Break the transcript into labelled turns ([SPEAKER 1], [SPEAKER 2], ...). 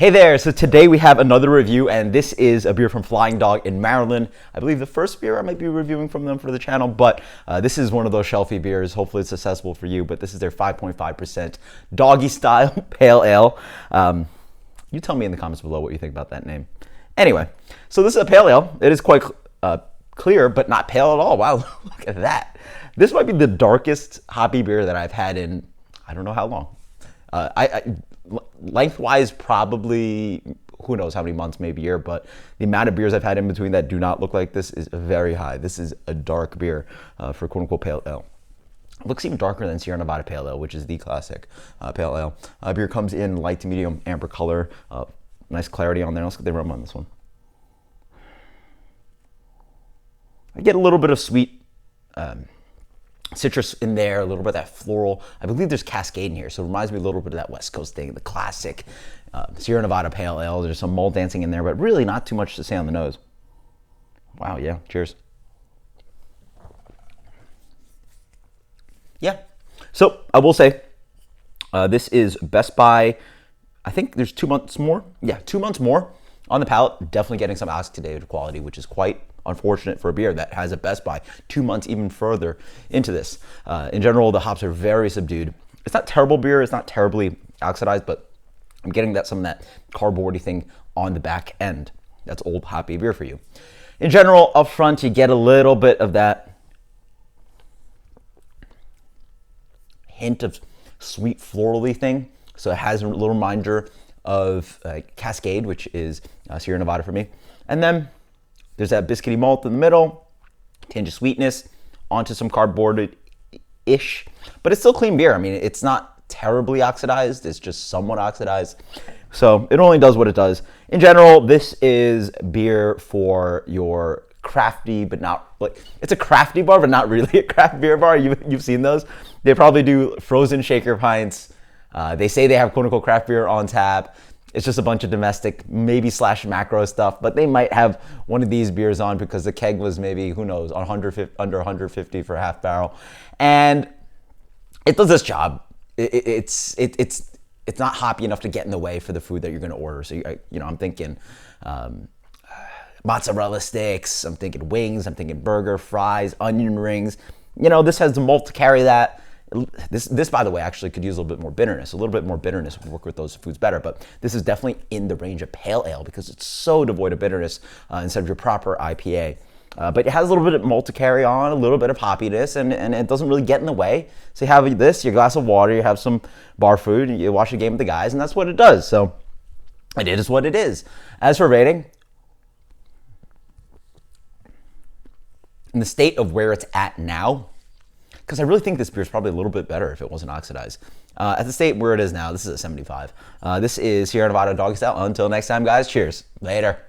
[SPEAKER 1] Hey there, so today we have another review, and this is a beer from Flying Dog in Maryland. I believe the first beer I might be reviewing from them for the channel, but this is one of those shelfie beers. Hopefully it's accessible for you, but this is their 5.5% Doggie style pale ale. You tell me in the comments below what you think about that name. Anyway, so this is a pale ale. It is quite clear, but not pale at all. Wow, look at that. This might be the darkest hoppy beer that I've had in I don't know how long. Lengthwise, probably, who knows how many months, maybe a year, but the amount of beers I've had in between that do not look like this is very high. This is a dark beer for quote-unquote pale ale. It looks even darker than Sierra Nevada Pale Ale, which is the classic pale ale. Beer comes in light to medium amber color. Nice clarity on there. Let's get the aroma on this one. I get a little bit of sweet citrus in there, a little bit of that floral. I believe there's Cascade in here, so it reminds me a little bit of that West Coast thing, the classic Sierra Nevada Pale Ale. There's some malt dancing in there, but really not too much to say on the nose. Wow, yeah, cheers. Yeah, so I will say this is best by, I think there's 2 months more. Yeah, 2 months more on the palate. Definitely getting some oxidative quality, which is quite unfortunate for a beer that has a best by 2 months even further into this. In general, the hops are very subdued. It's not terrible beer. It's not terribly oxidized, but I'm getting that some of that cardboardy thing on the back end. That's old hoppy beer for you. In general, up front, you get a little bit of that hint of sweet florally thing. So it has a little reminder of Cascade, which is Sierra Nevada for me. And then there's that Biscuity Malt in the middle, tinge of sweetness, onto some cardboarded-ish, but it's still clean beer. I mean, it's not terribly oxidized. It's just somewhat oxidized. So it only does what it does. In general, this is beer for your crafty, but not like, it's a crafty bar, but not really a craft beer bar. You've seen those. They probably do frozen shaker pints. They say they have quote-unquote craft beer on tap. It's just a bunch of domestic, maybe slash macro stuff, but they might have one of these beers on because the keg was maybe, who knows, under 150 for a half barrel. And it does this job. It's not hoppy enough to get in the way for the food that you're going to order. So, I'm thinking mozzarella sticks, I'm thinking wings, I'm thinking burger, fries, onion rings. This has the malt to carry that. This, by the way, actually could use a little bit more bitterness. A little bit more bitterness would work with those foods better, but this is definitely in the range of pale ale because it's so devoid of bitterness instead of your proper IPA. But it has a little bit of malt to carry on, a little bit of hoppiness, and it doesn't really get in the way. So you have this, your glass of water, you have some bar food, you watch a game with the guys, and that's what it does. So it is what it is. As for rating, in the state of where it's at now, because I really think this beer is probably a little bit better if it wasn't oxidized. At the state where it is now, this is a 75. This is Sierra Nevada Doggie Style. Until next time, guys, cheers. Later.